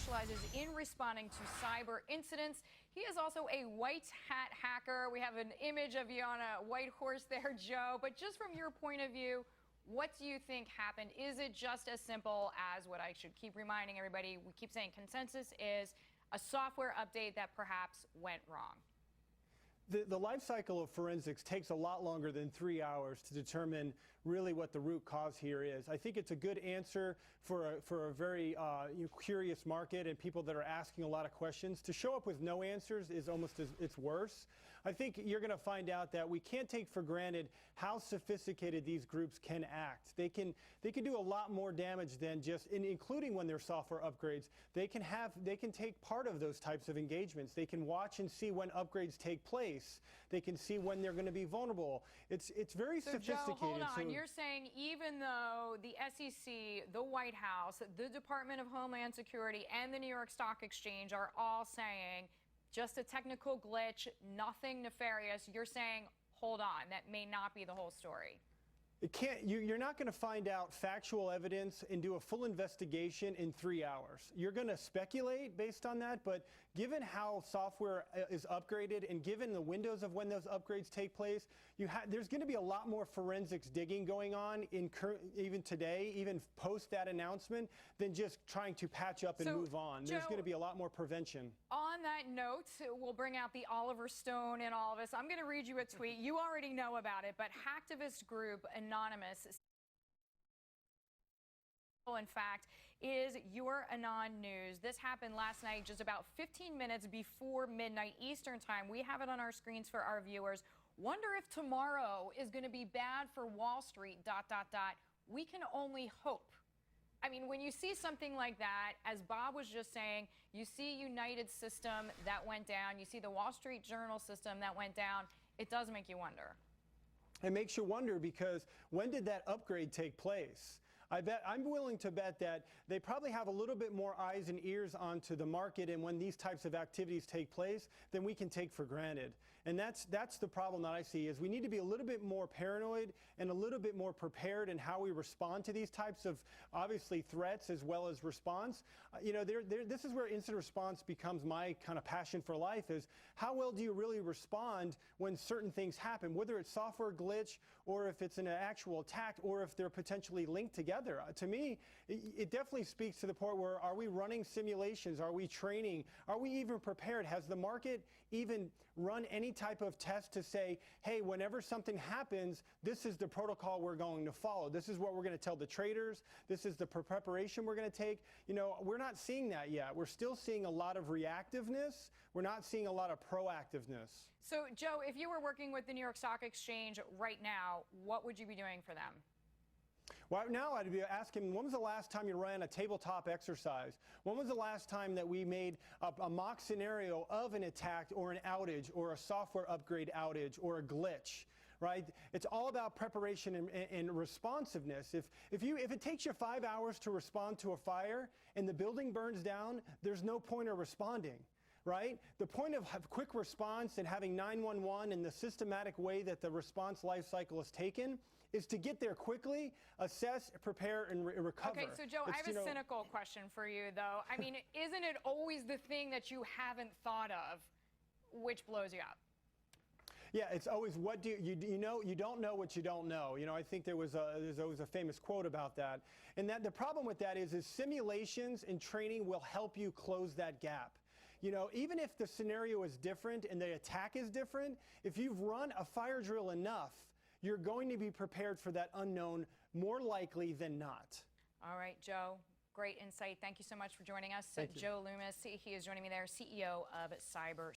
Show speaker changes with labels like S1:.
S1: specializes in responding to cyber incidents. He is also a white hat hacker. We have an image of you on a white horse there, Joe. But just from your point of view, what do you think happened? Is it just as simple as what I should keep reminding everybody? We keep saying consensus is a software update that perhaps went wrong.
S2: The life cycle of forensics takes a lot longer than 3 hours to determine really what the root cause here is. I think it's a good answer for a very curious market and people that are asking a lot of questions. To show up with no answers is almost it's worse. I think you're going to find out that we can't take for granted how sophisticated these groups can act. They can do a lot more damage than just, including when they're software upgrades. They can take part of those types of engagements. They can watch and see when upgrades take place. They can see when they're going to be vulnerable. It's very sophisticated.
S1: Joe, hold on. You're saying even though the SEC, the White House, the Department of Homeland Security, and the New York Stock Exchange are all saying just a technical glitch, nothing nefarious, you're saying, hold on, that may not be the whole story.
S2: You're not going to find out factual evidence and do a full investigation in 3 hours. You're going to speculate based on that, but given how software is upgraded and given the windows of when those upgrades take place, there's going to be a lot more forensics digging going on even today, even post that announcement, than just trying to patch up and move on. There's going to be a lot more prevention.
S1: On that note, we'll bring out the Oliver Stone in all of us. I'm going to read you a tweet. You already know about it, but hacktivist group Anonymous, in fact, is your Anon News. This happened last night, just about 15 minutes before midnight Eastern time. We have it on our screens for our viewers. Wonder if tomorrow is going to be bad for Wall Street, ... We can only hope. I mean, when you see something like that, as Bob was just saying, you see United system that went down, you see the Wall Street Journal system that went down, it does make you wonder.
S2: It makes you wonder because when did that upgrade take place? I'm willing to bet that they probably have a little bit more eyes and ears onto the market and when these types of activities take place than we can take for granted. And that's the problem that I see is we need to be a little bit more paranoid and a little bit more prepared in how we respond to these types of, obviously, threats as well as response. This is where incident response becomes my kind of passion for life is how well do you really respond when certain things happen, whether it's software glitch or if it's an actual attack or if they're potentially linked together. To me, it definitely speaks to the point where are we running simulations? Are we training? Are we even prepared? Has the market even run any type of test to say, hey, whenever something happens, this is the protocol we're going to follow. This is what we're going to tell the traders. This is the preparation we're going to take. We're not seeing that yet. We're still seeing a lot of reactiveness. We're not seeing a lot of proactiveness.
S1: So, Joe, if you were working with the New York Stock Exchange right now, what would you be doing for them?
S2: Well, now I'd be asking, when was the last time you ran a tabletop exercise? When was the last time that we made a mock scenario of an attack or an outage or a software upgrade outage or a glitch? Right? It's all about preparation and responsiveness. If it takes you 5 hours to respond to a fire and the building burns down, there's no point of responding. Right? The point of quick response and having 911 and the systematic way that the response life cycle is taken is to get there quickly, assess, prepare, and recover.
S1: Okay, so Joe, I have a cynical question for you, though. I mean, isn't it always the thing that you haven't thought of which blows you up?
S2: Yeah, it's always what do you know? You don't know what you don't know. I think there's always a famous quote about that. And that the problem with that is simulations and training will help you close that gap. Even if the scenario is different and the attack is different, if you've run a fire drill enough, you're going to be prepared for that unknown more likely than not.
S1: All right, Joe, great insight. Thank you so much for joining us. Joe Loomis, he is joining me there, CEO of Cybersponse.